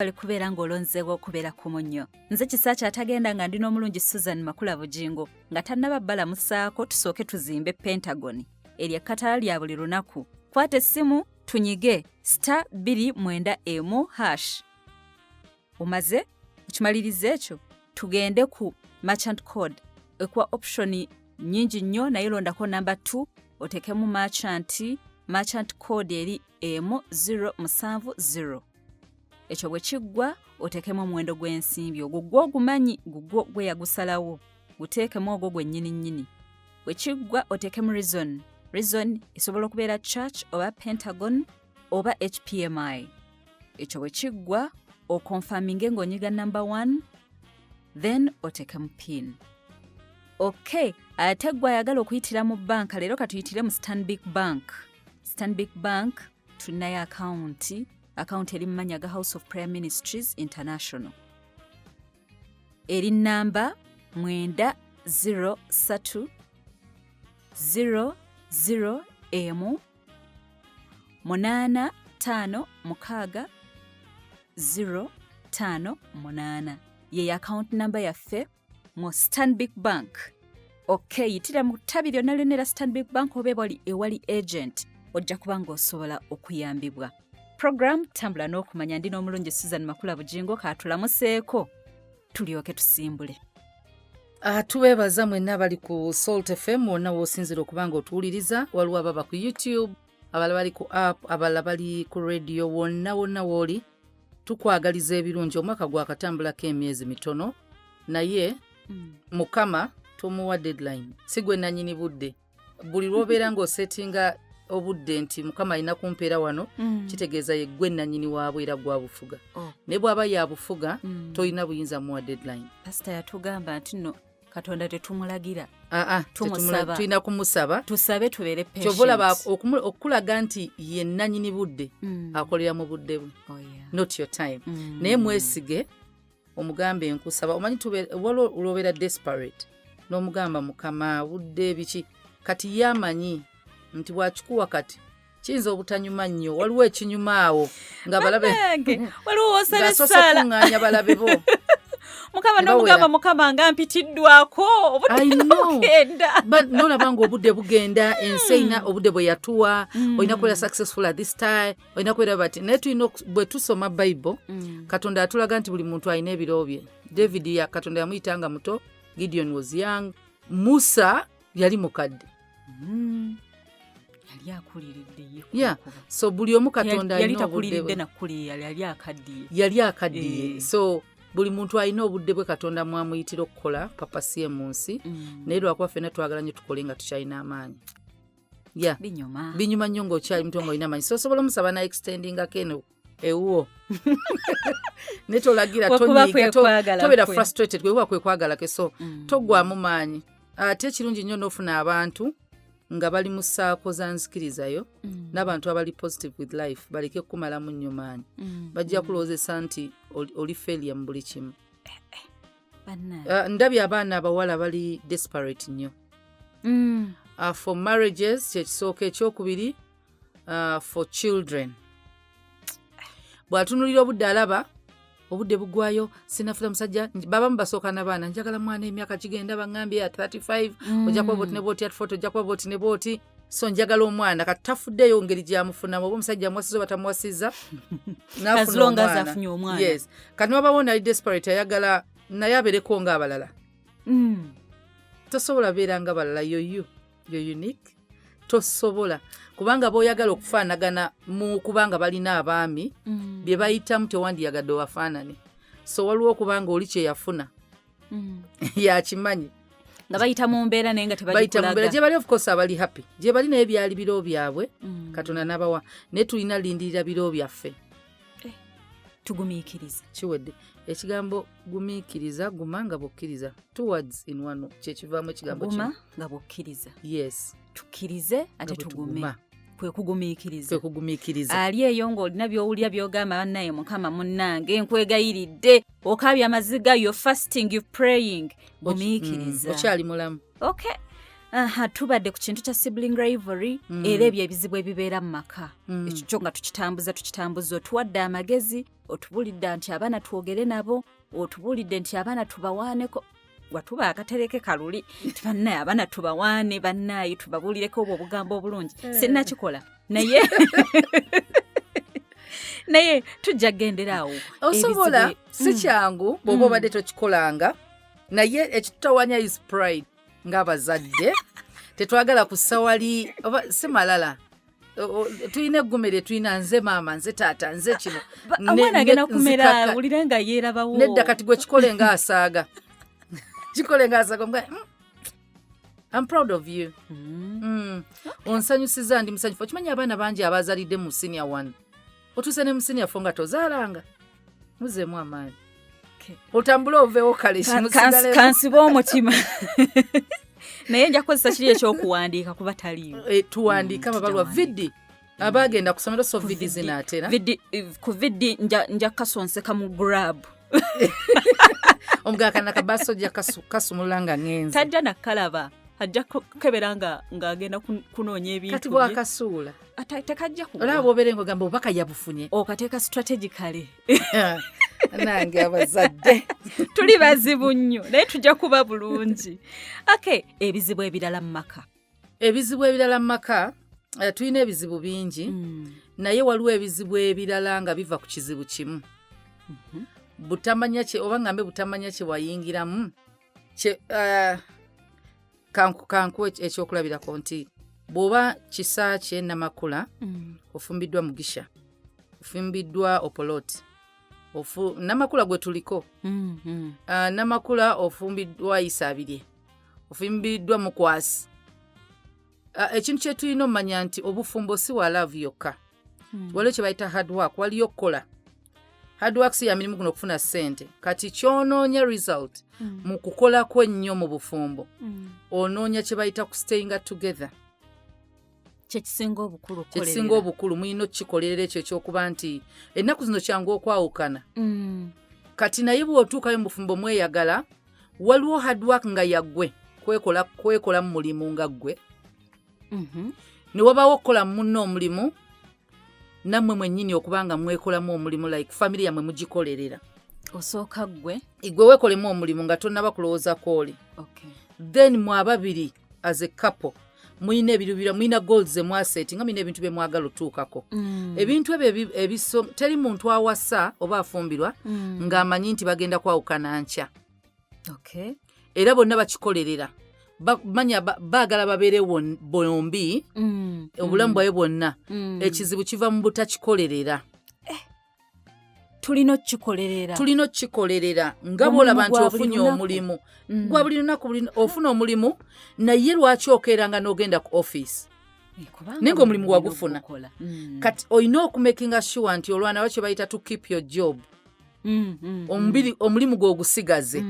bali kubeera ng'olonzeewo okubeera kumu nnyo. Nze Kisaacha atagenda nga ndi n'omulungi Susan Makula Bujjingo nga tannaba balamusaako tusooke tuzimbe Pentagon. Eryo ekkatala lya buli lunaku. Kwata essimu tunyige *291#. Omaze okimaliriza ekyo tugende ku merchant code ekuwa option nnyingi nnyo naye londako namba 2 otekemu merchant code eri M070. Ekyo bwe kiggwa otekemu omuwendo gw'ensimbi ogwo gw'ogumanyi gugwo gwe yagusalawo guteekemu ogwo gwennyini. Bwe kiggwa otekemu reason esobola okubeera church oba Pentagon oba HPMI. Ekyo bwe kiggwa okonfaminge ng'onyiga number 1 then otekemu pin. Okay, ate gwe ayagala okuyitira mu banka leero katuyitire mu Stanbic Bank tulinayo akawunti eri mu mannya ga House of Prayer Ministries International. Eri namba 900M8560558 ye account number yaffe mu Stanbic Bank. Okay, yitira mu ttabi lyonna lyonna Stanbic Bank oba ewali agent ojja kuba ng'osobola okuyambibwa. Program Tambula n'okumanya ndi n'omulungi Susan Makula Bujjingo kaatulamuseeko tulyoke tusimbule. Tubeebaza mwenna abali ku Salt FM wonna w'osinzira okuba ng'otuwuliriza. Waliwo ababa ku YouTube, abalala bali ku app, abalala bali ku radio. Wonna w'oli tukwagaliza ebirungi. Omwaka gwakatambulako emyezi mitono naye Mukama tumuwa deadline. Si gwe nannyini budde. Buli lw'obeera ng'osetinga obudde nti Mukama alina kumpeera wano kitegeeza ye gwe nannyini waabwe era gwabufuga. Ne bw'aba yabufuga tolina buyinza muwa deadline. Pastor yatugamba nti no Katonda tetumulagira. Tulina kumusaba. Tusabe tubeere patient. Kyobola okulaga nti ye nannyini budde akolera mu budde bwe. Not your time. Naye mwesige omugambe nkusaba. Omanyi olwobeera desperate n'omugamba Mukama budde biki kati yamanyi nti bwakikuwa kati kiyinza obutanyuma nnyo waliwo ekinyuma awo nga balabe waliwo osalesala nganya balabe bo Mukama n'omugamba Mukama nga mpitiddwako obudde bugenda nolaba nga obudde bugenda enseina obudde bwe yatuwa olina kubeera successful at this time olina kubeera bati naye tulina bwe tusoma Bible Katonda atulaga nti buli muntu alina ebiro bye. David Katonda yamuyitanga muto, Gideon was young, Musa yali mukadde. So buli omu Katonda alina obudde yali akaddiye. So buli muntu alina obudde bwe Katonda mwamuyitira okukola papasiye mu nsi naye lwakuba ffenna twagala nnyo tukole nga tukyalina amaanyi. Binyuma nnyo ng'okyali muto ng'olina amaanyi. So osobola omusaba na extendingako eno ewuwo ne tolagira tonyiga tobeera frustrated kwe kwe kwagala ke so toggwamu maanyi. Ate kirungi nnyo n'ofuna abantu nga bali mu ssaako za nzikirizayo n'abantu abali positive with life baleke kumalamu nnyo maanyi. Bajja kulowoozesa nti oli failure mu buli kimu. Ndabye abaana abawala bali desperate nnyo. For marriages kyekisooka, ekyokubiri for children. Bw'atunulira obudde alaba obudde bugwayo sinafuna musajja baba mbasooka n'abaana njagala mwana emyaka kigenda bangambye at 35 ojja kuba boti ne boti at 40 ojja kuba boti ne boti so njagala omwana katafuddeyo ngeri gyamufunamu oba omusajja amuwasiza batamuwasiza n'afuna omwana. Yes, kati wabawona ali desperate ayagala naye abeereko ng'abalala. Tosobola beera nga balala you're unique. Tosobola kubanga b'oyagala okufaanagana mu kubanga balina abaami bye bayitamu tewandiyagadde wafaanane. So waliwo okubanga oli kye yafuna yakimanyi nga bayita mu mbeera naye nga tebagikulaga. Gye bali of course abali happy gye bali naye byali biro byabwe Katonda n'abawa naye tulina lindirira biro byaffe. Tugumiikiriza kiwedde ekigambo gumiikiriza guma nga bw'okkiriza two words in one kyekivaamu ekigambo guma nga bw'okkiriza. Yes, tukkirize ate tugume kwe kugumiikiriza. Ali eyo ng'olina by'owulira by'ogamba bannaye Mukama munnange nkwegayiridde okabya amaziga yo fasting you praying gumiikiriza okyali mulamu. Okay, tubadde ku kintu kya sibling rivalry era ebyo ebizibu ebibeera mu maka ekyo nga tukitambuza otuwadde amagezi otubulidde nti abaana twogere nabo, otubulidde nti abaana tubawaaneko, watuba akatereke kaluli nti bannaye abaana tubawaane, bannaye tubabulireko obwo obugambo obulungi. Sinnakikola naye tujja kugenderawo. Osobola si kyangu bw'oba obadde tokikolanga, naye ekitutawanya is pride ng'abazadde. Tetwagala kusawali oba si malala. Tulina eggumere, tulina nze maama, nze taata, nze kino. Omwana agenda kumera wulira nga yeerabawo. Nedda kati gwe kikole ng'asaaga. Kikole ng'asaaga. I'm proud of you. Onsanyusiza ndi musanyufu. Okimanyi abaana bangi abazalidde mu senior 1. Otuuse ne mu senior 4 nga tozaalanga. Muzeemu amaanyi. Otambula oveewo kale kimusigale. Kansiba omutima. Naye nja kukozesa kiri ekyokuwandiika kuba taliiwo. Tuwandiika amabalwa vidi. Abagenda ku ssomero so vidi zinaatera. Ku vidi nja kasonseka mu grab. Omugakana kabaso jja kasumulula nga ngenze. Tajja nakalaba. Ajja kukebera ng'agenda kunoonya ebintu. Kati bwakasuula. Tekajja kuba. Olaba obeerenga ogamba obaka yabufunye. Okateeka strategically. Nange abazadde. Tuli bazibu nnyo naye tujja kuba bulungi. Okay, ebizibu ebirala mu maka. Ebizibu ebirala mu maka, tulina ebizibu bingi, naye waliwo ebizibu ebirala nga biva ku kizibu kimu. Butamanya kye oba ngambe butamanya kye wayingiramu. Kanku ekyokulabirako nti bw'oba Kisaakye Namakula ofumbiddwa Mugisha, ofumbiddwa Opoloti, Namakula gwe tuliko, Namakula ofumbiddwa Isaabirye, ofumbiddwa Mukwasi. Ekintu kye tulina omanya nti obufumbo si wa love yokka. Waliwo kye bayita hard work, waliyo okukola. Hard work si ya mirimu guno okufuna ssente. Kati kyonoonya result mu kukola kwo ennyo mu bufumbo. Onoonya kye bayita ku staying together. Kyekisinga obukulu kukolerera. Kyekisinga obukulu mulina okukikolerera ekyo ekyokuba nti ennaku zino kyangu okwawukana. Kati naye bw'otuukayo mu bufumbo mweyagala, waliwo hard work nga yaggwe kwekola mu mulimu nga ggwe. Ne wabaawo okukola munno omulimu nammwe mwennyini okubanga mwekolamu omulimu like family yammwe mugikolerera. Osooka gwe weekolemu omulimu nga tonnaba kulowooza kw'oli. Then mwababiri as a couple muyina ebirubira, muyina goals ze mwaseti nga muyina ebintu bye mwagala otuukako. Ebintu ebyo teri muntu awasa oba afumbirwa ng'amanyi nti bagenda kwawukana nkya. Era bonna bakikolerera. Manya baagala babeere bombi obulamu bwawe bwonna. Ekizibu kiva mu butakikolerera. Tulina okukikolerera nga bw'olaba nti ofunye omulimu gwa buli lunaku ofuna omulimu naye lwaki okeeranga n'ogenda ku office naye ng'omulimu wagufuna. Kati olina okumakinga sure nti olwana wakye bayita to keep your job. Omulimu gw'ogusigaze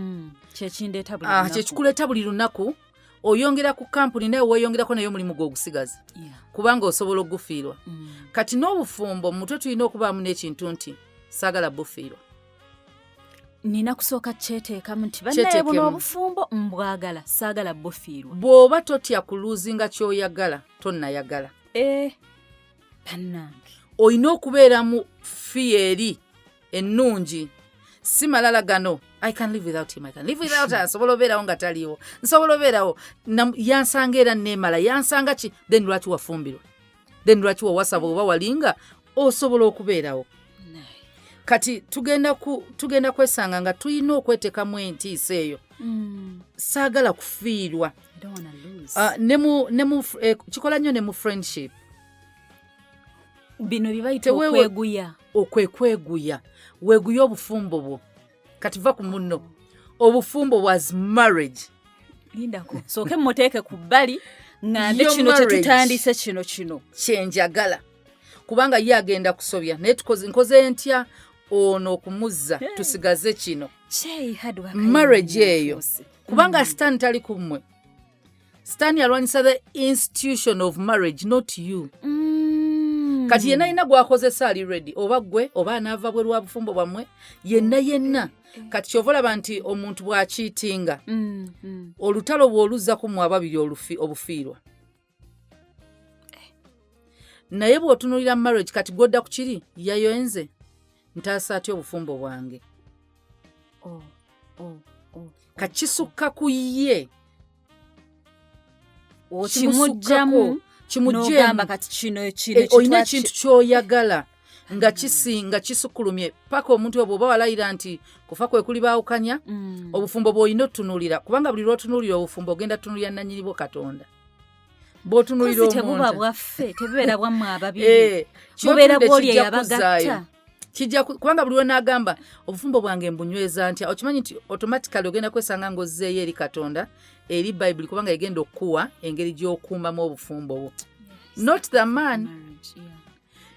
kyekikuleeta buli lunaku. Oyongera ku kampuni naye weeyongerako naye omulimu gw'ogusigaze kubanga osobola okugufiirwa. Kati n'obufumbo mu mutwe tulina okubaamu n'ekintu nti saagala bufiirwa. Nina kusooka kyeteekamu nti bannaye buno obufumbo mbwagala saagala bufiirwa. Bw'oba totya kuluuzinga ky'oyagala tonnayagala. Bannange olina okubeeramu fieri ennungi. Si malala gano I can live without him, I can live without her. Nsobola obeerawo nga taliiwo, nsobola obeerawo yansanga era neemala yansanga ki, then lwaki wafumbirwa, then lwaki wawasaba oba walinga osobola okubeerawo. Kati tugenda kwesanga nga tulina okweteekamu entiisa eyo. Saagala kufiirwa. Kikola nnyo ne mu friendship. Bino bibayita okweguya. Okweguya. Weeguya obufumbo bwo. Kati va ku munno. Obufumbo was marriage. Lindako. Sooke mmuteeke ku bbali ng'ambe kino kye tutandise kino. Kyenjagala. Kubanga ye agenda kusobya. Naye nkoze ntya ono okumuzza tusigaze kino. Marriage eyo. Kubanga Stan tali kumwe. Stan yalwanyisa the institution of marriage, not you. Kati yenna gwakozesa ali ready. Oba gwe oba anaava bwe lwa bufumbo bwamwe yenna. Kati kyova olaba nti omuntu bw'akiitinga. Olutalo bw'oluzza ku mu ababiri obufiirwa. Naye bw'otunuulira marriage kati gw'odda ku kiri yayo enze ntaasa atya obufumbo bwange kakisukka ku ye kimugjamu n'ogamba kati kino olina ekintu ky'oyagala nga kisukulumye paka omuntu obwo oba walayira nti kufa kwe kuli baawukanya obufumbo bw'olina otunuulira kubanga buli lw'otunuulira obufumbo ogenda tunuulira nannyini bwo Katonda bw'otunuulira omuntu tebuba bwaffe tebubeera bwammwe ababiri mubeera bw'oli eyabagatta kubanga buli lw'onaagamba obufumbo bwange mbunyweza ntya okimanyi nti automatically ogenda kwesanga ng'ozzeeyo eri Katonda eri Bayibuli kubanga egenda okuwa engeri gy'okuumamu obufumbo bwo not the man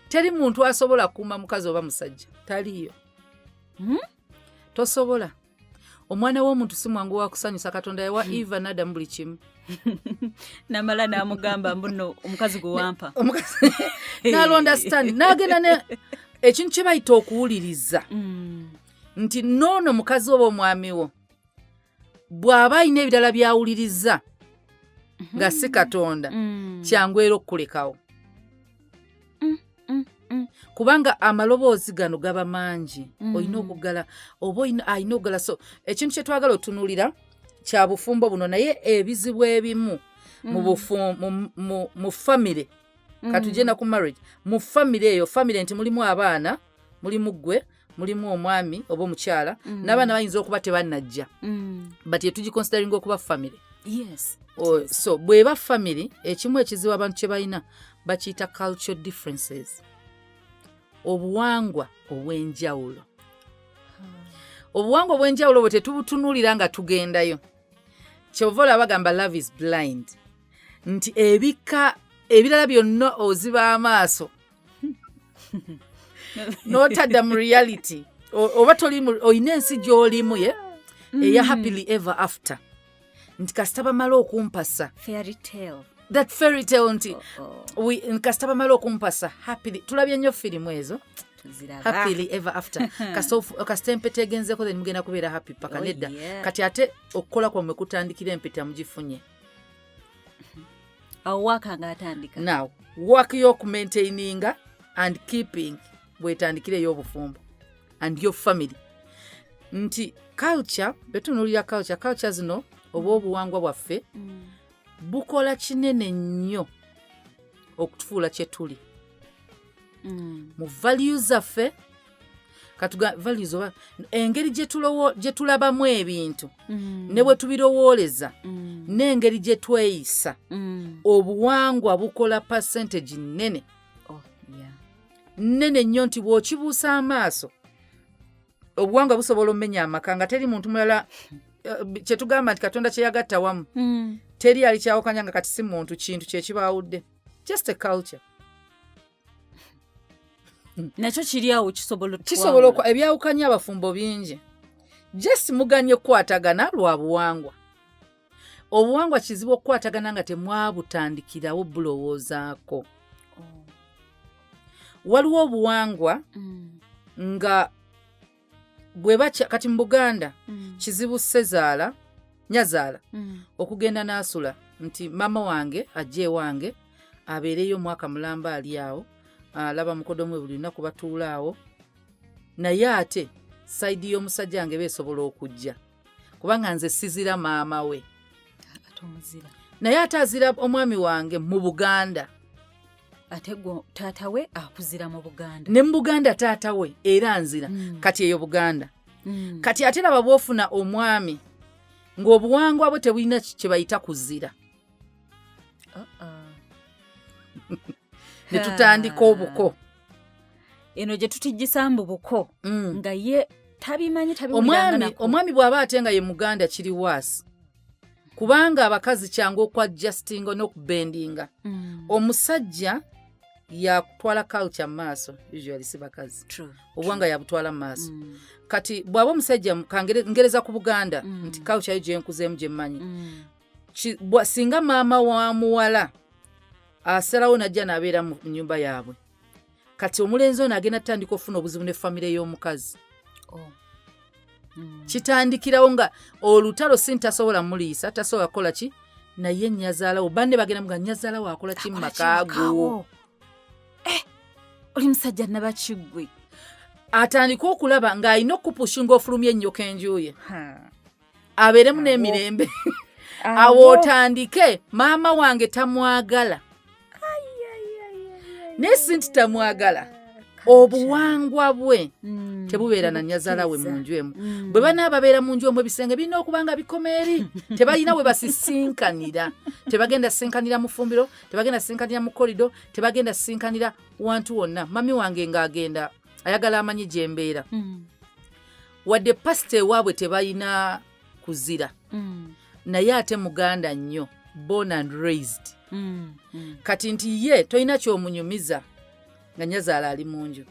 teri muntu asobola kuuma mukazi oba musajja taliyo tosobola omwana w'omuntu si mwangu wa kusanyusa Katonda yawa Eva n'Adamu buli kimu namala n'amugamba mbuno omukazi gwe wampa n'alonda stand n'agenda ekintu kye bayita okuwuliriza nti noono mukazi oba omwami wo bw'aba alina ebirala by'awuliriza nga si Katonda kyangu era okukulekawo kubanga amaloboozi gano gaba mangi olina okugala oba alina okugala so ekintu kye twagala otunuulira kya bufumbo buno naye ebizibu ebimu mu famire katugenda ku marriage mu famire eyo famire nti mulimu abaana mulimu gwe mulimu omwami oba omukyala n'abaana bayinza okuba tebannajja but yetugiconsideringa okuba famire so bw'eba famire ekimu ekizibu abantu kye balina bakiyita cultural differences obuwangwa obw'enjawulo obuwangwa obw'enjawulo bwe tetubutunuulira nga tugendayo kyova olaba bagamba love is blind nti ebirala byonna oziba amaaso n'otadda mu reality oba olina ensi gy'olimu ye eya happily ever after nti kasita bamala okumpasa that fairy tale nti kasita bamala okumpasa happily tulabye nnyo firimu ezo happily ever after kasita empeta egenzeko then mugenda kubeera happy paka nedda kati ate okukola kwammwe kutandikira empeta mugifunye awo waaka ng'atandika now work y'okumaintaininga and keeping bwetandikira ey'obufumbo and your family nti culture betunuulira culture zino oba obuwangwa bwaffe bukola kinene nnyo okutufuula kye tuli mu values zaffe values oba engeri gye tulabamu ebintu ne bwe tubirowooleza n'engeri gye tweyisa obuwangwa bukola percentage nnene nnene nnyo nti bw'okibuusa amaaso obuwangwa busobola omenya amaka nga teri muntu mulala kyetugamba nti Katonda kye yagatta wamu teri ali kyawukanya nga kati si muntu kintu kyekibaawudde just a culture nakyo kiri awo kisobola ebyawukanya abafumbo bingi just muganye okukwatagana lwa buwangwa obuwangwa kizibu okukwatagana nga temwabutandikirawo bulowoozaako waliwo obuwangwa nga bweba kati mu Buganda kizibu ssezaala nyazaala okugenda n'asula nti mama wange ajje ewange abeereyo omwaka mulamba ali awo alaba mukodomu buli lunaku batuula awo naye ate sayidi y'omusajja wange beesobola okujja kubanga nze sizira maama we naye ate azira omwami wange mu Buganda ate taata we akuzira mu Buganda ne mu Buganda taata we era nzira kati eyo Buganda kati ate naba bwofuna omwami ng'obuwangwa bwe tebulina kye bayita kuzira ne tutandika obuko eno gye tutijjisa mbu buko nga ye tabimanyi tabiwulirangako omwami bw'aba ate nga ye Muganda kiri waasi kubanga abakazi kyangu okwadjustinga n'okubendinga omusajja yakutwala culture mu maaso usually si bakazi obuwanga yabutwala mu maaso kati bw'aba omusajja ngereza ku Buganda nti culture yo gye nkuzeemu gye mmanyi singa maama wa muwala asalawo najja n'abeera mu nnyumba yaabwe kati omulenzi ono agenda tutandika ofuna obuzibu ne famire y'omukazi kitandikirawo nga olutalo si ntasobola muliisa tasobola kukola ki naye nnyazaalawo banne bagenda muga nnyazaalawo akola ki mu makaago oli musajja nabakiggwe atandika okulaba ng'alina okupushinga ofulumya ennyoka enjuye abeeremu n'emirembe awo otandike maama wange tamwagala naye si nti tamwagala obuwangwa bwe tebubeera na nyazaala we mu nju emu bwe banaababeera mu nju emu ebisenge birina okuba nga bikoma eri tebalina we basisinkanira tebagenda sinkanira mu ffumbiro tebagenda sinkanira mu kolido tebagenda sinkanira wantu wonna mami wange ng'agenda ayagala amanyi gye mbeera wadde pasita ewaabwe tebalina kuzira naye ate muganda nnyo born and raised kati nti ye tolina ky'omunyumiza nga nyazaala ali mu nju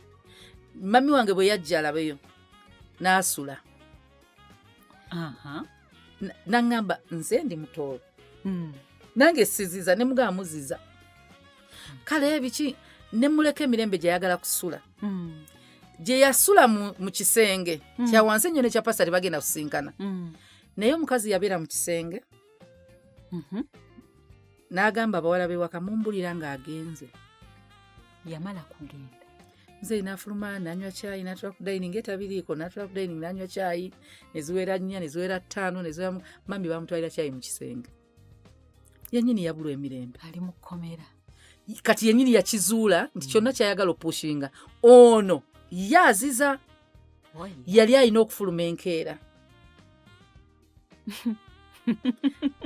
mami wange bwe yajja alabeyo n'asula n'aŋŋamba nze ndi mutoolo nange siziza ne mugamba muziza kale ebiki ne muleka emirembe gy'ayagala kusula gye yasula mu kisenge kya wansi ennyo ne kya pasa tebagenda kusinkana naye omukazi yabeera mu kisenge n'agamba abawala b'ewaka mumbulira ng'agenze yamala kugenda nze n'afuluma n'anywa caayi n'atula ku dining etabiriiko n'atula ku dining n'anywa caayi neziwera 4 neziwera 5 neziwera mami bamutwalira caayi mu kisenge yennyini yabulwa emirembe ali mu kkomera kati yennyini yakizuula nti kyonna kyayagala opushinga ono ye aziza yali alina okufuluma enkeera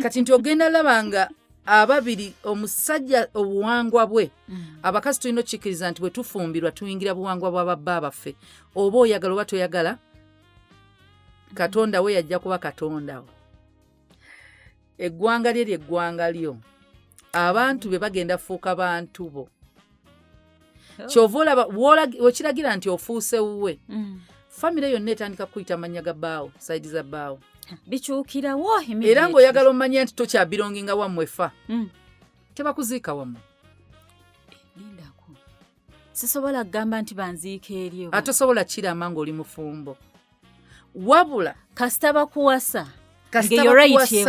kati nti ogenda labanga ababiri omusajja obuwangwa bwe abakazi tulina okukikiriza nti bwe tufumbirwa tuyingira buwangwa bw'ababba baffe oba oyagala oba toyagala katonda we yajja kuba katondawo eggwanga lye ly'eggwanga lyo abantu be bagenda fuuka bantu bo kyova olaba wekiragira nti ofuuse wuwe famire yonna etandika kuyita amannya ga bbaawo saidi za bbaawo bikyukirawo era ng'oyagala omanya nti tokyabironginga wammwe fa tebakuziika wammwe lindako sisobola kugamba nti banziika eri atosobola kirama ng'oli mufumbo wabula kasita bakuwasa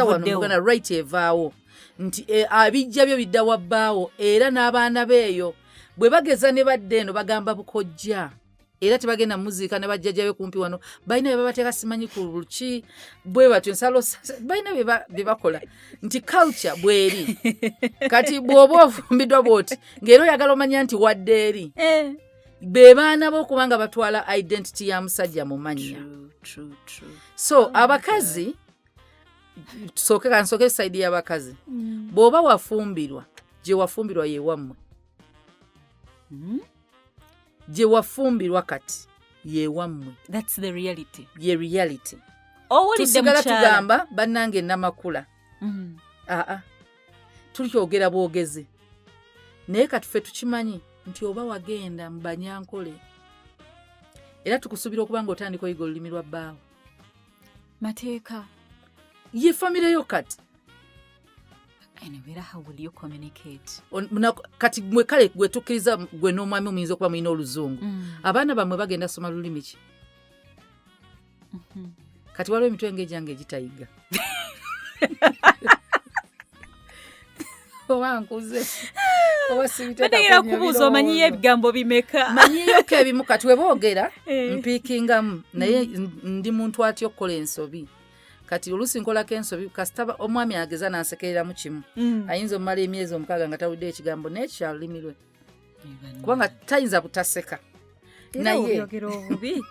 wano right evaawo nti abijja byo bidda wa bbaawo era n'abaana beeyo bwe bageza ne badde eno bagamba bukojja era tebagenda muziika ne bajjajjabe kumpi wano balina bye babateeka simanyi ku luki bwe batyo nsalo balina bye bakola nti culture bweri kati bw'oba ofumbiddwa bwoti ng'era oyagala omanya nti wadde eri be baana b'okuba nga batwala identity ya musajja mu mannya so abakazi nsooke sayidi y'abakazi bw'oba wafumbirwa gye wafumbirwa ye wammwe gye wafumbirwa kati ye wammwe ye reality tusigala tugamba bannange namakula tulyogera bwogezi naye katufe tukimanyi nti oba wagenda mu banyankole era tukusuubira okuba nga otandika oyiga olulimi lwa bbaawo mateeka ye famire yo kati anyway, how will you communicate? Kati mwe kale gwe tukkiriza gwe n'omwami omuyinza okuba mulina oluzungu abaana bamwe bagenda soma lulimi ki kati waliwo emitwe ng'egyange egitayiga oba nkuze oba sibiteeka kubuuza omanyiyo ebigambo bimeka manyiyoko ebimu kati we boogera mpiikingamu naye ndi muntu atya okukola ensobi kati oluusi nkolako ensobi kasita omwami ageza n'ansekereramu kimu ayinza omumala emyezi 6 nga tawulidde ekigambo n'ekya lulimi lwe kubanga tayinza butaseka naye oyogera obubi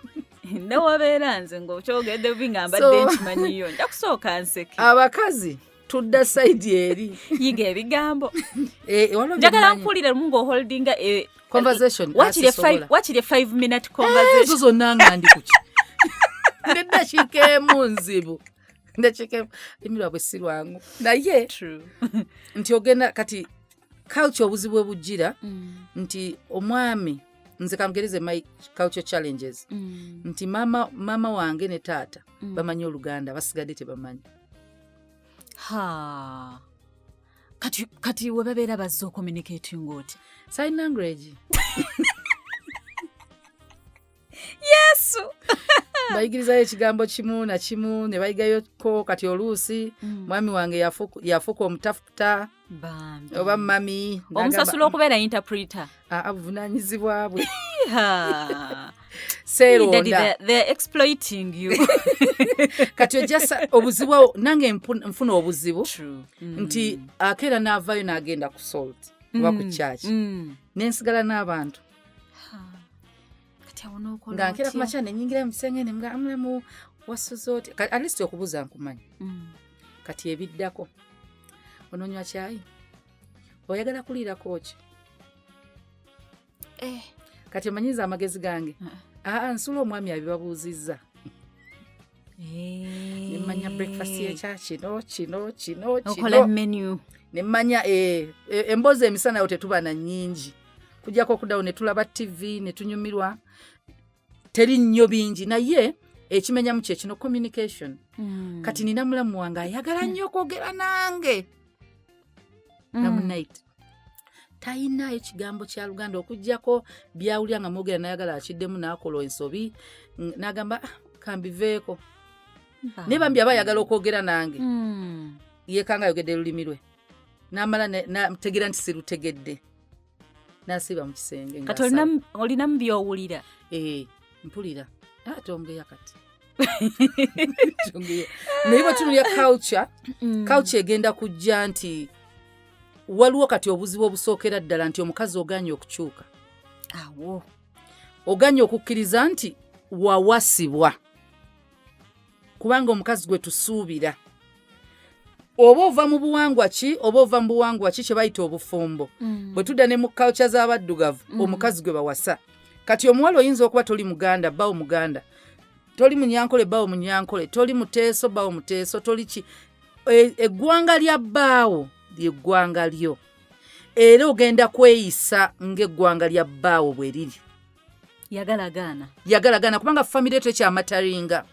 newabeera nze ng'okyogedde bubi nga mbadde nkimanyiyo nja kusooka nseke abakazi tudda sayidi eri yiga ebigambo njagala mpulire lumu ng'oholdinga conversation wakiri 5-minute conversation ezo zonna nga ndi kuki ndeddakiika emu nzibu emirwa bwe si lwangu naye nti ogenda kati culture obuzibu bwebujjira nti omwami nze kamugereze my culture challenges nti mama wange ne taata bamanyi Oluganda basigadde tebamanyi kati we babeera bazze ocommunicating oti sign language yesu bayigirizayo ekigambo kimu na kimu ne bayigayoko kati oluusi mwami wange yafuuka omutafuta oba mami omusasula okubeera interpreter buvunaanyizibwa bwe seeronda. They're exploiting you. Kati ojasa obuzibu nange nfuna obuzibu nti akeera n'avaayo n'agenda ku salt oba ku church nensigala n'abantu nga nkeera ku makya nenyingira mu kisenge ne mga amulamu wasuze oti at least okubuuza nkumanyi kati ebiddako ononywa kyayi oyagala kuliirako ki kati omanyiza amagezi gange nsula omwami abibabuuzizza nemanya breakfast yekya kino okola menu nemanya emboozi emisana yo tetuba na nnyingi kujjako okudawo ne tulaba TV ne tunyumirwa teri nnyo bingi naye ekimenyamu kye kino communication kati nina mulamu wange ayagala nnyo okwogera nange namunaiti tayina ekigambo kya Luganda okujjako byawulya nga mwogera nayagala akiddemu n'akola ensobi n'agamba kambiveeko naye bambi aba ayagala okwogera nange yeekanga ayogedde lulimi lwe n'amala nategeera nti sirutegedde n'asiiba mu kisenge kati olinamu byowulira mpulira ate ongeya kati naye bwe tunulya culture egenda kujja nti waliwo kati obuzibu obusookera ddala nti omukazi oganye okukyuka awo oganye okukkiriza nti wawasibwa kubanga omukazi gwe tusuubira oba ova mu buwangwa ki oba ova mu buwangwa ki kye bayita obufumbo bwe tudda ne mu culture z'abaddugavu omukazi gwe bawasa kati omuwala oyinza okuba toli muganda bbawo muganda toli munyankole bbawo munyankole toli muteeso bbawo muteeso toli ki eggwanga lya bbaawo lyeggwanga lyo era ogenda kweyisa ng'eggwanga lya bbaawo bwe liri yagalagaana kubanga famire tekyamataringa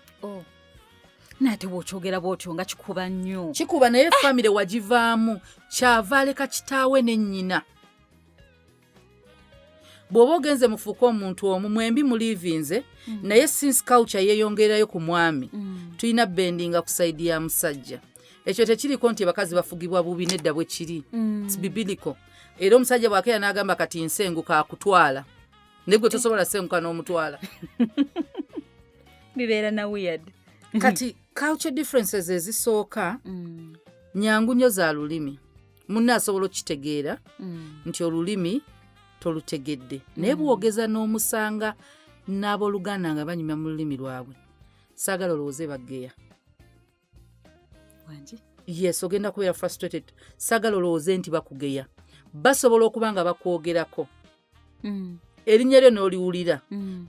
naate bw'okyogera bw'otyo nga kikuba nnyo kikuba naye famire wagivaamu kyava aleka kitaawe ne nnyina bw'oba ogenze mufuuka omuntu omu mwembi muliivinze naye since culture yeeyongerayo ku mwami tulina bendinga ku saidi ya musajja ekyo tekiriko nti abakazi bafugibwa bubi nedda bwe kiri bibiliko era omusajja bw'akeera n'agamba kati nsenguka akutwala naye gwe tosobola senguka n'omutwala bibeera na weird kati culture differences ezisooka nyangu nnyo za lulimi munne asobola okitegeera nti olulimi tolutegedde naye bwogeza n'omusanga n'abooluganda nga banyumya mu lulimi lwabwe saagala olowooze bageya yes ogenda kubeera frustrated saagala olowooze nti bakugeya basobola okuba nga bakwogerako erinnya lyo n'oliwulira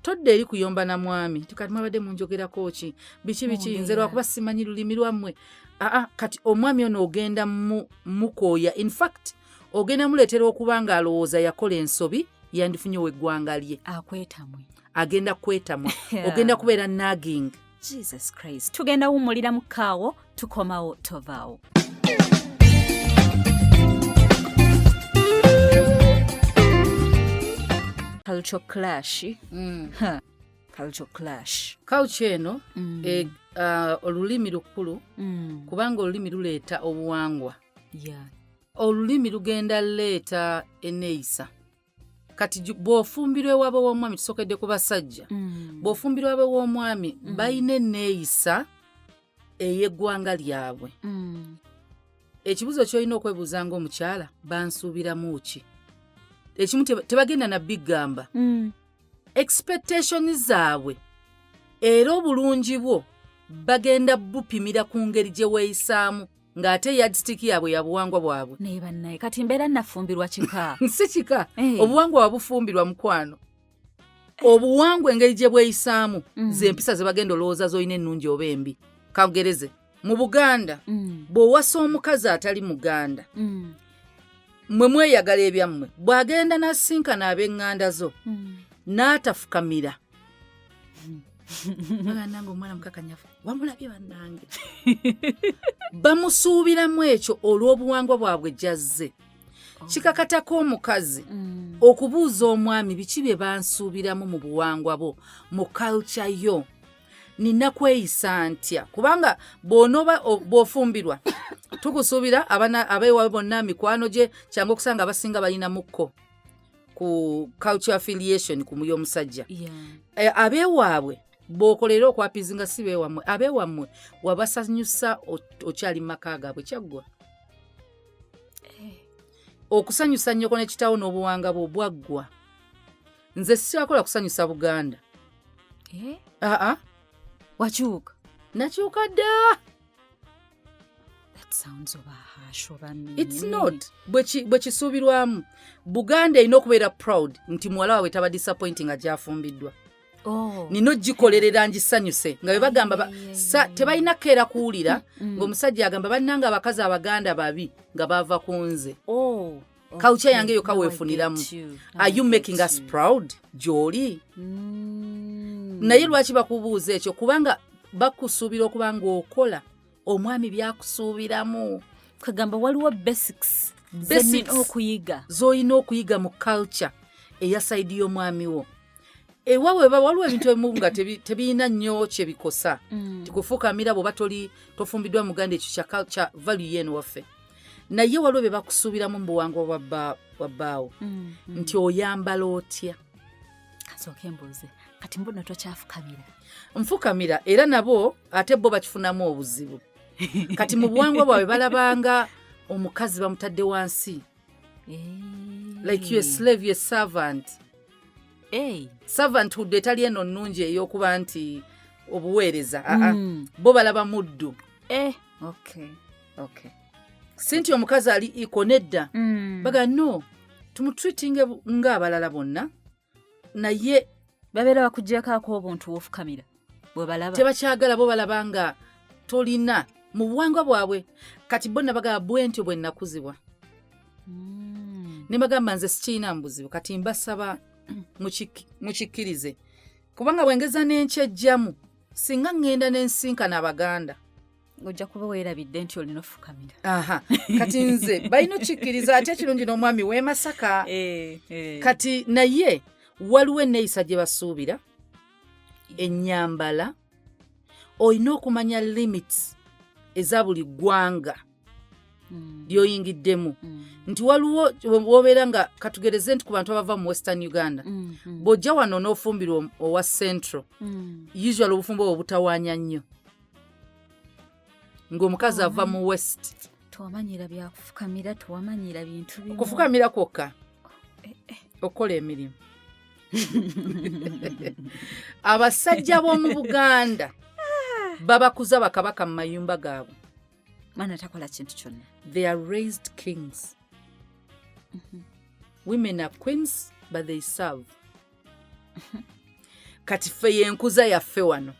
todda eri kuyomba na mwami tikati mwabadde munjogerako ki biki nze lwakuba simanyi lulimi lwammwe kati omwami ono ogenda mukooya in fact ogenda muleetera okuba nga alowooza yakola ensobi yandifunye weggwanga lye agenda kwetamwa ogenda kubeera nagging Jesus Christ tugenda wummulira mu kaawo tukomawo tovaawo culture clash culture clash culture eno olulimi lukulu kubanga olulimi luleeta obuwangwa olulimi lugenda leeta eneeyisa kati bw'ofumbirwa ewaabwe w'omwami tusokedde ku basajja bw'ofumbirwa ewaabwe w'omwami balina eneeyisa ey'eggwanga lyabwe ekibuzo ky'olina okwebuuza ng'omukyala bansuubiramu ki ekimu tebagenda na bigamba expectation zaabwe era obulungi bwo bagenda bupimira ku ngeri gye weeyisaamu ng'ate yardstick yaabwe ya buwangwa bwabwe naye bannaye kati mbeera nafumbirwa kika si kika obuwangwa wabufumbirwa mukwano obuwangwa engeri gye bweyisaamu z'empisa ze bagenda olowooza z'olina ennungi oba embi kagereze mu Buganda bw'owasa omukazi atali muganda mwe mweyagala ebyammwe bw'agenda n'asinkana ab'eŋŋanda zo n'atafukamira nange omwana mukakanyafu wamulabye bannange bamusuubiramu ekyo olw'obuwangwa bwabwe jazze kikakatako omukazi okubuuza omwami biki bye bansuubiramu mu buwangwa bo mu culture yo nina kweyisa ntya kubanga bw'ofumbirwa tukusuubira abeewawe bonna mikwano gye kyangu okusanga abasinga balina mukko ku culture affiliation ku muyo musajja Yeah. Abeewaabwe bw'okolera okwapizinga si beewammwe abeewammwe wabasanyusa okyali mu maka gaabwe kyaggwa okusanyusa nnyoko ne kitaawo n'obuwanga bwo bwaggwa nze sirakola kusanyusa Buganda wakyuka nakyuka dda that sounds harsh it's not bwe kisuubirwamu Buganda erina okubeera proud nti muwala waabwe taba disappointing nga gyafumbiddwa nina ogikolerera ngisanyuse nga bwe bagamba tebalina keera kuwulira ng'omusajja agamba bannanga abakazi Abaganda babi nga baava ku nze culture yange yokka weefuniramu are you making us proud gy'oli naye lwaki bakubuuza ekyo kubanga bakusuubira okuba ng'okola omwami byakusuubiramu kagamba waliwo basics z'olina okuyiga mu culture eya saidi y'omwami wo ewawe waliwo ebintu ebimu nga tebirina nnyo kye bikosa tikufukamira bw'oba tofumbiddwa Muganda ekyo kya culture value yeno waffe naye waliwo bye bakusuubiramu mu buwangwa bwa bbaawo nti oyambala otya kasooka embuuze kati mbona tokyafukamira nfukamira era nabo ate bo bakifunamu obuzibu kati mu buwangwa bwabwe balabanga omukazi bamutadde wansi like you a slave, you a servant servanthood etali eno nnungi ey'okuba nti obuweereza bo balaba muddu okay si nti omukazi ali iko nedda baga no tumutreatinge ng'abalala bonna naye babeera bakuggyako obuntu wofukamira bwe balaba tebakyagala bo balaba nga tolina mu buwangwa bwabwe kati bonna bagaba bwentyo bwe nnakuzibwa ne bagamba nze sikiina mbuzibu kati mbasaba mukikkirize kubanga bwengeza n'enkyejjamu singa ŋŋenda n'ensinkana Abaganda ojja kuba weerabidde nti olina ofukamira kati nze balina okikkiriza ate ekirungi n'omwami w'e Masaka kati naye waliwo enneeyisa gye basuubira ennyambala olina okumanya limits eza buli ggwanga ly'oyingiddemu nti waliwo wobeera nga katugereze nti ku bantu abava mu Western Uganda bw'ojja wano n'ofumbirwa owa Central usually obufumbo obwo butawaanya nnyo ng'omukazi ava mu West tewamanyira byakufukamira tewamanyira bintu bimu kufukamira kwokka okukola emirimu abasajja b'omu Buganda babakuza bakabaka mu mayumba gaabwe mana takola kintu kyonna they are raised kings women are queens but they serve kati ffe yenkuza yaffe wano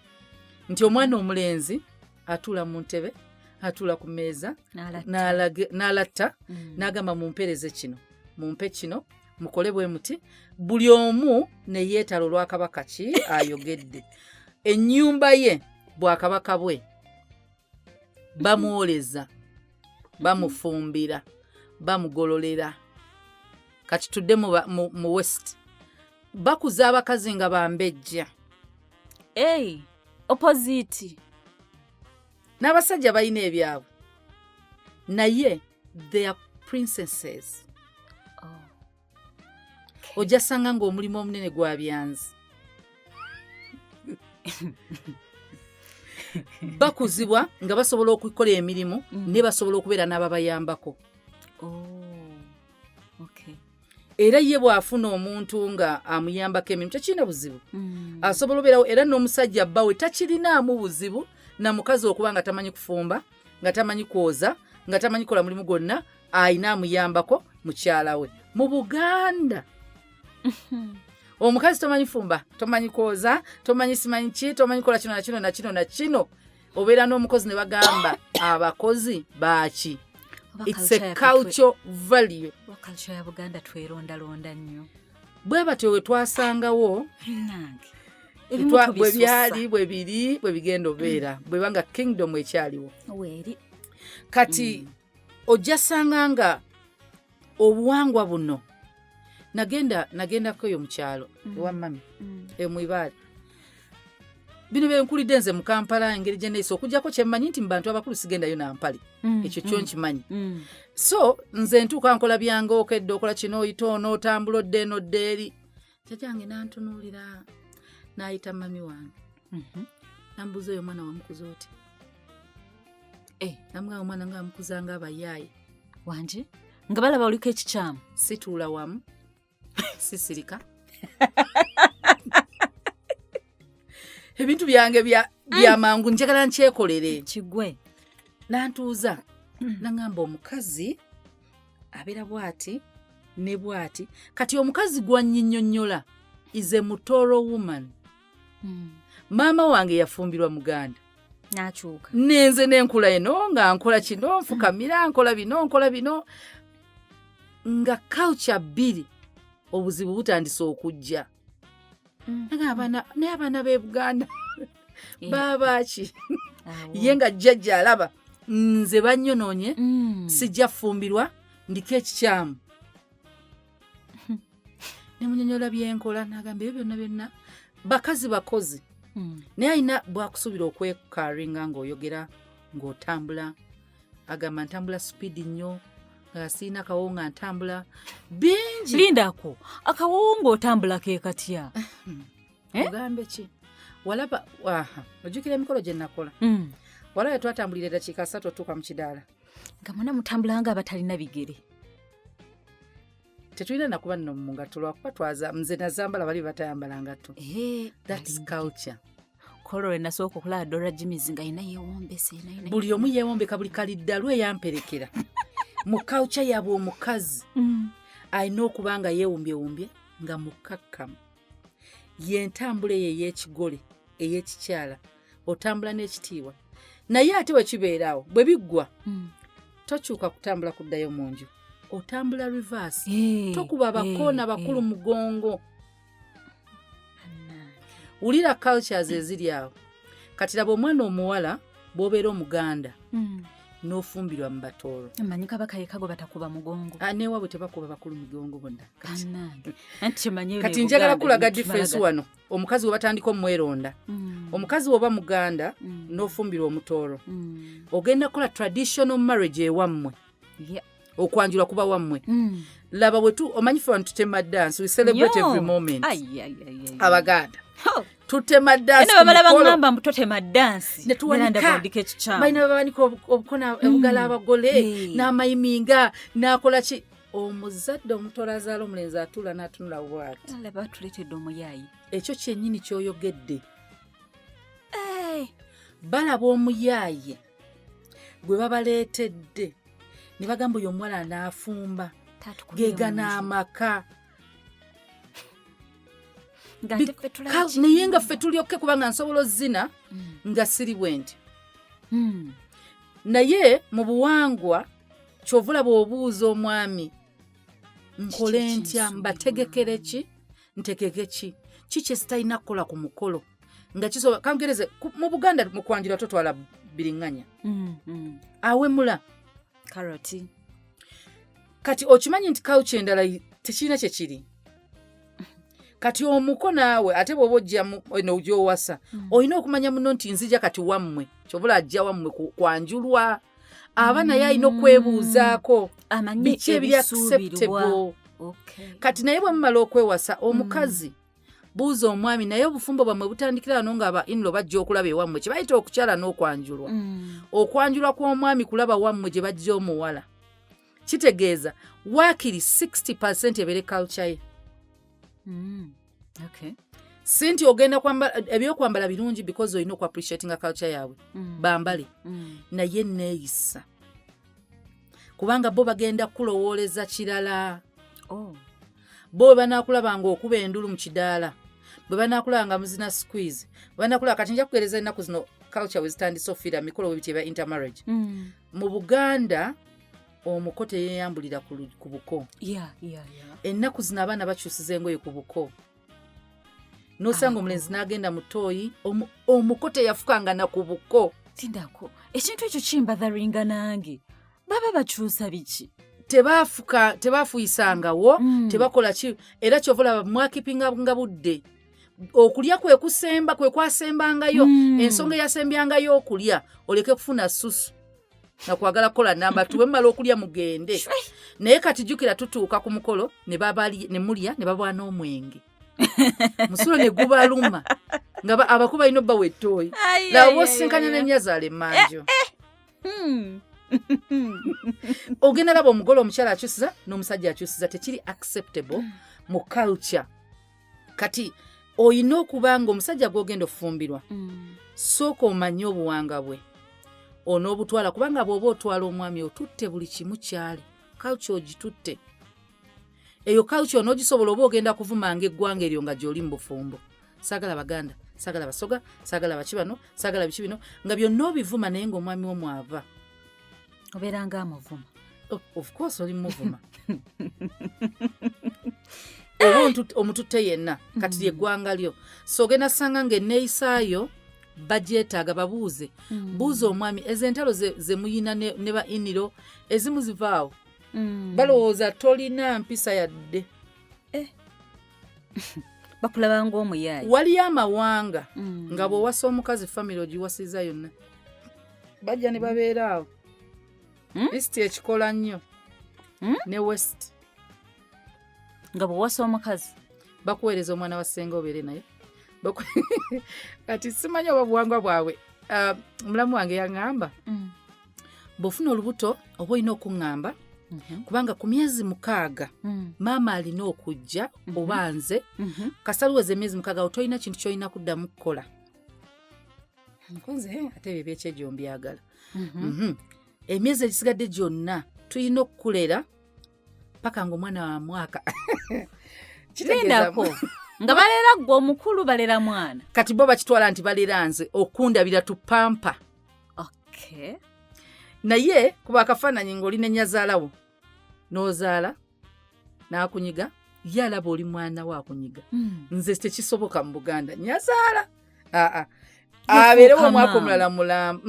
nti omwana omulenzi atuula mu ntebe atuula ku mmeeza n'alatta n'agamba mumpereze kino mumpe kino mukole bwe muti buli omu ne yeetala olwakabaka ki ayogedde ennyumba ye bwakabaka bwe bamwoleza bamufumbira bamugololera kati tudde mu West bakuza abakazi nga bambejja opposite n'abasajja balina ebyabwe naye they are princesses ojja sanga ng'omulimu omunene gwa byanzi bakuzibwa nga basobola okukola emirimu ne basobola okubeera n'ababayambako era ye bw'afuna omuntu nga amuyambako emirimu tekirina buzibu asobola obeerawo era n'omusajja bbawe takirinaamu buzibu na mukazi okuba nga tamanyi kufumba nga tamanyi kwoza nga tamanyi kola mulimu gwonna ayina amuyambako mukyala we mu Buganda omukazi tomanyi fumba tomanyi kwoza tomanyi simanyi ki tomanyi kola kino na kino na kino na kino obeera n'omukozi ne bagamba abakozi baaki it's a culture value culture ya Buganda tweronda nnyo bwe batyo we twasangawo bwe byali bwe biri bwe bigenda obeera bwe banga kingdom ekyaliwo kati ojja sanga nga obuwangwa buno nagendako eyo mu kyalo ewa mami emwibaali bino byenkulidde nze mu Kampala engeri gye neeyisa okuggyako kyemmanyi nti mu bantu abakulu sigendayo nampale ekyo kyo nkimanyi so nze ntuuka nkola byange okedde okola kino oyita onootambula odde eno odde eri jjajjange nantunuulira n'ayita mami wange nambuuza oyo omwana wamukuza oti namugamba omwana nga amukuza nga abayaaye wanje nga balaba oliko ekikyamu situula wamu sisirika ebintu byange byamangu njagala nkyekolere kigwe nantuuza nangamba omukazi abeera bw'ati ne bw'ati kati omukazi gwannyinnyonnyola is a mutoro woman maama wange yafumbirwa muganda n'akyuka nenze nenkula eno nga nkola kino nfukamira nkola bino nga culture bbiri obuzibu butandise okujja naye abaana b'e Buganda baabaki ye nga jjajja alaba nze bannyonoonye sijja fumbirwa ndiko ekikyamu ne munyonyola byenkola n'agamba ebyo byonna bakazi bakozi naye alina bwakusuubira okwekaaringa ng'oyogera ng'otambula agamba ntambula speed nnyo nga siina kawo nga ntambula bingi lindako akawo ng'otambula ke katya ogambe ki walaba ojjukira emikolo gye nakola walaba twatambulira eddakiika 3 otuuka mu kidaala nga muna mutambula nga abatalina bigere tetulina nakuba nno mu ngatto lwakuba nze nazambala bali batayambala ngatto that's culture kolole nasooka okulaba Dora Jimmy's nga yina yeewombese buli omu yeewombeka buli kaliddalu eyamperekera mu culture yaabwe omukazi alina okuba nga yeewumbyewumbye nga mukkakkamu yentambula eyo ey'ekigole ey'ekikyala otambula n'ekitiibwa naye ate bwe kibeeraawo bwe biggwa tokyuka kutambula kuddayo mu nju otambula reverse tokuba abakoona bakulu mugongo wulira cultures eziri awo kati laba omwana omuwala bw'obeera omuganda n'ofumbirwa mu batooro manyi kabaka yekago batakuba mugongo neewabwe tebakuba bakulu mugongo bonna kati njagala kulaga difference wano omukazi we batandika omweronda omukazi woba muganda n'ofumbirwa omutooro ogenda kukola traditional marriage ewammwe okwanjula kuba wammwe laba bwetu omanyi fe wano tutema dance we celebrate every moment abaganda tutema dance balaba tutema dance balina babanika obukona ebugala abagole n'amayiminga n'akola ki omuzadde omutola azaala omulenzi atula n'atunula bw'ati alaba tuleetedde omuyaayi ekyo kyennyini ky'oyogedde balaba omuyaaye gwe babaleetedde ne bagamba oyo omuwala n'afumba geega n'amaka naye nga ffe tulyokke kubanga nsobola ozzina nga siri bwe nti naye mu buwangwa kyovula bw'obuuza omwami nkole ntya mbategekere ki ntegeke ki kye sitalina kukola ku mukolo nga kisobola kangereze mu Buganda mu kwanjula totwala biriŋŋanya awemula karoti kati okimanyi nti kawuki endala tekirina kye kiri kati omuko naawe ate bw'oba ojja gy'owasa olina okumanya muno nti nzija kati wammwe kyobula ajja wammwe kwanjulwa aba naye alina okwebuuzaako biki ebiri acceptable kati naye bwe mumala okwewasa omukazi buuza omwami naye obufumbo bwammwe butandikira wano nga aba inlo bajja okulaba ewammwe kye bayita okukyala n'okwanjulwa okwanjulwa kw'omwami kulaba wammwe gye bajja omuwala kitegeeza waakiri 60% ebere culture ye si nti ogenda ebyokwambala birungi because olina okuappreciatinga culture yaabwe bambale naye neeyisa kubanga bo bagenda kulowooleza kirala bo bwe banaakulaba ng'okuba endulu mu kidaala bwe banaakulaba nga muzina squeeze bwe banaakulaba kati nja kugereza ennaku zino culture we zitandise ofiira mikolo we biteba intermarriage mu Buganda omuko teyeyambulira ku buko ennaku zino abaana bakyusiza engoye ku buko nosanga omulenzi n'agenda mu ttooyi omuko teyafukanga na ku buko tindako ekintu ekyo kimbatharinga nange baba bakyusa biki tebafuyisangawo tebakola ki era kyovula mwakipinga nga budde okulya kwe kusemba kwe kwasembangayo ensonga yasembyangayo okulya oleke kufuna susu na kwagala kola namba tuwe mala okulya mugende naye kati jukira tutuuka ku mukolo ne babali ne mulya ne babwana omwenge musulo ne gubaluma nga abakuba ino bawe toyi la wosinkanya n'enyazaale manjo ogenda laba omugolo omukyala akyusiza n'omusajja akyusiza tekiri acceptable mu culture kati oyina okubanga omusajja gw'ogenda ofumbirwa sooka omanye obuwanga bwe onoobutwala kubanga bw'oba otwala omwami otutte buli kimu kyali culture ogitutte eyo culture onoogisobola oba ogenda kuvumanga eggwanga eryo nga gy'oli mu bufumbo saagala baganda saagala basoga saagala bakibano saagala biki bino nga byonna obivuma naye ng'omwami wo mwava obeera ng'amuvuma of course oli muvuma oba omututte yenna kati lyeggwanga lyo so ogenda sanga ng'enneeyisaayo bagyetaaga babuuze buuza omwami ezo entalo ze muyina ne ba iniro ezimu zivaawo balowooza tolina mpisa yadde bakulaba ng'omuyaayi waliyo amawanga nga bw'owasa omukazi famire ogiwasiza yonna bajja ne babeera awo east ekikola nnyo ne west nga bw'owasa omukazi bakuweereza omwana wa ssenga obeere naye kati simanyi oba buwangwa bwabwe mulamu wange yaŋŋamba bw'ofuna olubuto oba olina okuŋŋamba kubanga ku myezi 6 maama alina okujja oba nze kasaluweza emyezi 6 otolina kintu kyolina kuddamu kukola nze ate ebyo ebyekyejo mbyagala emyezi egisigadde gyonna tulina okukulera paka ng'omwana wa mwaka kitegeezako nga balera gwe omukulu balera mwana kati bo bakitwala nti balera nze okundabira tupampa naye kuba akafaananyi ng'olina ennyazaalawo n'ozaala n'akunyiga ye alaba oli mwana we akunyiga nze tekisoboka mu Buganda nyazaala abeerewo omwaka omulala mulamu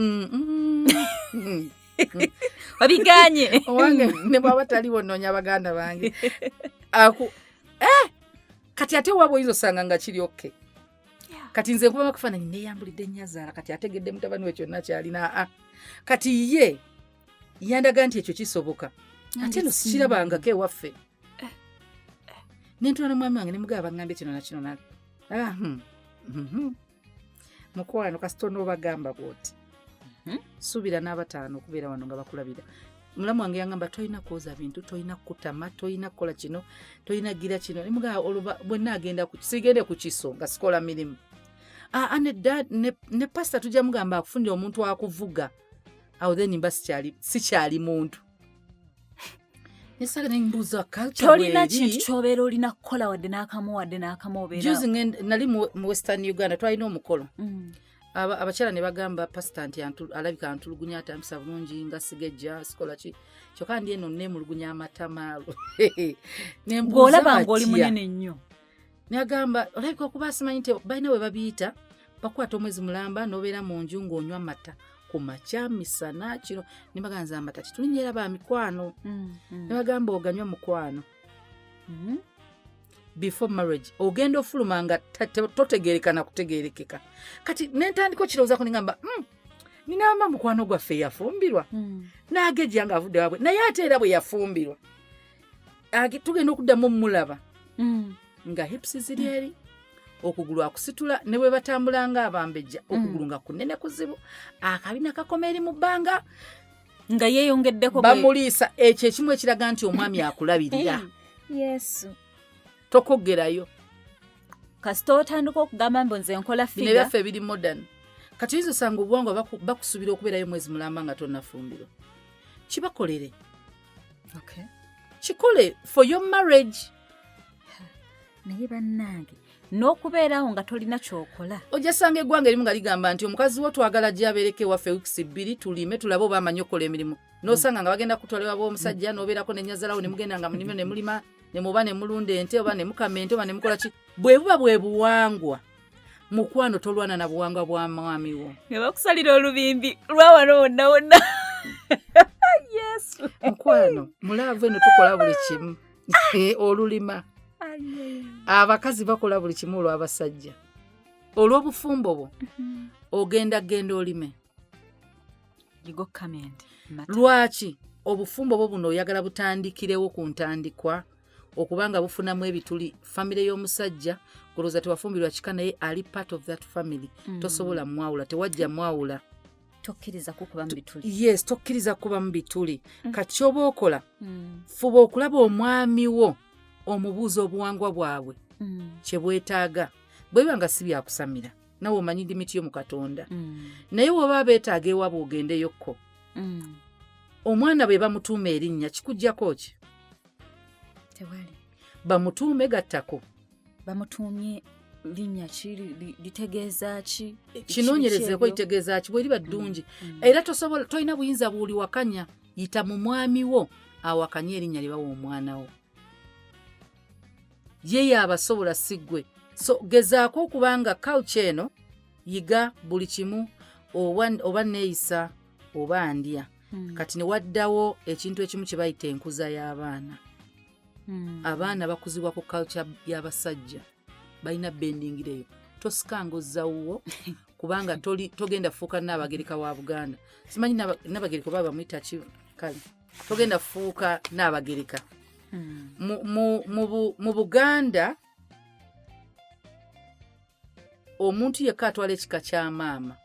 wabiganye owange ne bwaba taliwo nnoonya baganda bange kati ate waaba oyinza osanga nga kiri oke kati nze nkuba bakafaananyi neeyambulidde nnyazaala kati ategedde mutabani we kyonna kyalina kati ye yandaga nti ekyo kisoboka ate no sikirabangako ewaffe nentula n'omwami wange nemugaba baŋŋambye kino nakino mukwano kasita onoobagamba bw'oti suubira n'abataano okubeera wano nga bakulabira mulamu wange yaŋŋamba tolina kwoza bintu tolina kutama tolina kukola kino tolina gira kino nemugaba olwo bwenna agenda sigende ku kiso nga sikola mirimu ne pasita tujja mugamba akufunira omuntu akuvuga awo then mba sikyali muntu nesaga nembuuza tolina kintu kyobeera olina kukola wadde n'akamu obeera juzi nali mu western Uganda twalina omukolo abakyala ne bagamba pasita nti alabika antulugunya atambisa bulungi nga sigejja sikola ki kyokka ndi eno neemulugunya amatamaalo ng'olaba ng'oli munene nnyo nagamba olabika okuba simanyi nti balina we babiyita bakwata omwezi mulamba n'obeera mu nju ng'onywa mata ku makya misana kino ne baganza amata kitulinnyera ba mikwano ne bagamba oganywa mukwano before marriage ogenda ofuluma nga totegeereka na kutegeerekeka kati nentandika okirowoozaako nengamba ninaama mukwano gwaffe yafumbirwa naagejja nga avudde wabwe naye ate era bwe yafumbirwa tugenda okuddamu omulaba nga hips ziri eri okugulu akusitula ne bwe batambula nga abambejja okugulu nga kunene kuzibu akabina kakoma eri mu bbanga nga yeeyongeddeko bamuliisa ekyo ekimu ekiraga nti omwami akulabirira yesu tokogerayo kasita otandika okugamba mbu nze nkola figa bino byaffe biri modern kati oyinza osanga obuwangwa bakusuubira okubeerayo mwezi mulamba nga tonnafumbirwa kibakolere kikole for your marriage naye bannange n'okubeerawo nga tolina kyokola ojasanga eggwanga erimu nga ligamba nti omukazi wo twagala gyabeereko ewaffe wiikisi 2 tulime tulabe oba amanyi okukola emirimu n'osanga nga bagenda kutwalibwa b'omusajja n'obeerako n'ennyazalawo ne mugenda nga munimyo ne mulima ne muba ne mulunda ente oba ne mukama ente oba ne mukola ki bwe buba bwe buwangwa mukwano tolwana na buwangwa bwa mwami wo nga bakusalira olubimbi lwawano wonna wonna yesu mukwano mulaavu eno tukola buli kimu olulima abakazi bakola buli kimu olw'abasajja olw'obufumbo bwo ogenda olime lwaki obufumbo bwo buno oyagala butandikirewo ku ntandikwa okubanga bufunamu ebituli famire y'omusajja golooza tewafumbirwa kika naye ali part of that family tosobola mwawula tewajja mwawula tokkiriza kukuba mu bituli yes tokkiriza kuba mu bituli kati kyoba okola fuba okulaba omwami wo omubuuza obuwangwa bwabwe kye bwetaaga bweba nga si byakusamira nawe omanyi limiti yo mu Katonda naye woba beetaaga ewaabwe ogendeyokko omwana bwe bamutuuma erinnya kikujjako ki tewali bamutuume gattako bamutuumye linnya ki litegeeza ki kinoonyerezeeko litegeeza ki bweriba ddungi era tosobola tolina buyinza buuli wakanya yita mu mwami wo awakanye erinnya lye bawa omwana wo ye abasobola siggwe so gezaako okubanga culture eno yiga buli kimu oba neeyisa oba ndya kati ne waddawo ekintu ekimu kye bayita enkuza y'abaana abaana bakuzibwa ku culture y'abasajja balina bendingireyo tosikanga ozzawuwo kubanga togenda fuuka Nnaabagereka wa Buganda simanyi Nnaabagereka oba bamuyita ki kale togenda fuuka Nnaabagereka mu Buganda omuntu yekka atwala ekika kya maama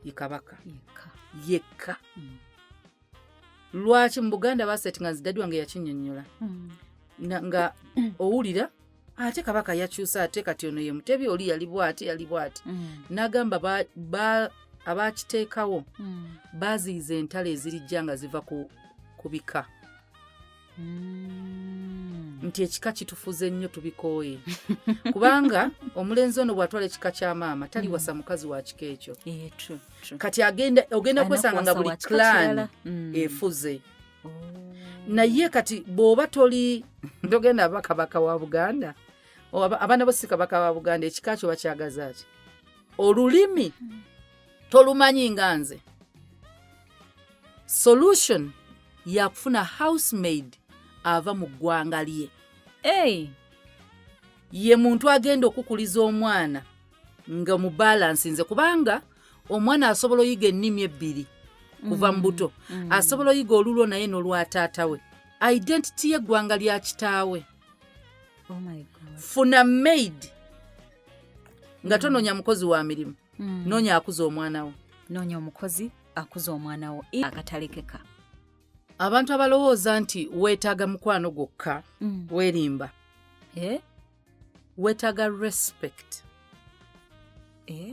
ye Kabaka yekka lwaki mu Buganda basetinga nzidaddi wange yakinnyonnyola nga owulira ate Kabaka yakyusa ate kati ono ye mutebi oli yali bw'ati n'agamba abakiteekawo baaziyiza entalo ezirijja nga ziva ku bika nti ekika kitufuze nnyo tubikooye kubanga omulenzi ono bw'atwala ekika kya maama taliwasa mukazi wa kika ekyo kati ogenda kwesanga nga buli clan efuze naye kati bw'oba togenda aba Kabaka wa Buganda abaana bo si Kabaka wa Buganda ekika kyo bakyagaza ki olulimi tolumanyi nga nze solution yakufuna housemaid ava mu ggwanga lye ye muntu agenda okukuliza omwana nga mu balance nze kubanga omwana asobola oyiga ennimi ebbiri kuva mu buto asobola oyiga olulo naye n'olwa taata we identity y'eggwanga lya kitaawe funa maid nga tonoonya mukozi wa mirimu noonya akuza omwana wo noonya omukozi akuza omwana wo akatalekeka abantu abalowooza nti weetaaga mukwano gwokka weerimba weetaaga respect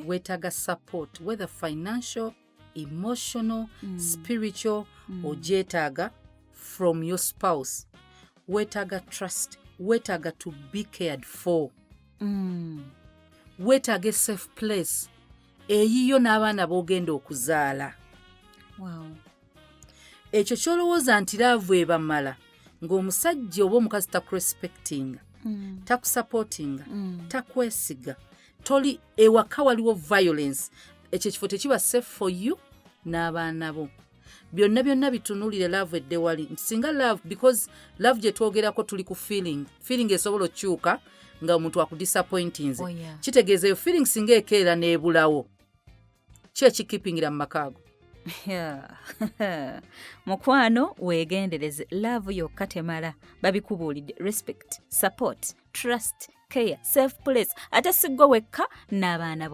weetaaga support whether financial emotional spiritual ogyetaaga from your spouse weetaaga trust weetaaga to be cared for weetaaga safe place eyiyo n'abaana b'ogenda okuzaala ekyo kyolowooza nti laavu ebamala ng'omusajja oba omukazi takurespectinga takusupportinga takwesiga toli ewaka waliwo violence ekyo ekifo tekiba safe for you n'abaana bo byonna bitunulire laavu edde wali singa laavu because laavu gye twogerako tuli ku feeling esobola okukyuka nga omuntu akudisappointinze kitegeeza eyo feeling singa ekeera n'ebulawo ki ekikipingira mu makaago mukwano weegendereze laavu yokka temala babikubuulidde respect support trust care safe place ate siggwe wekka n'abaana bo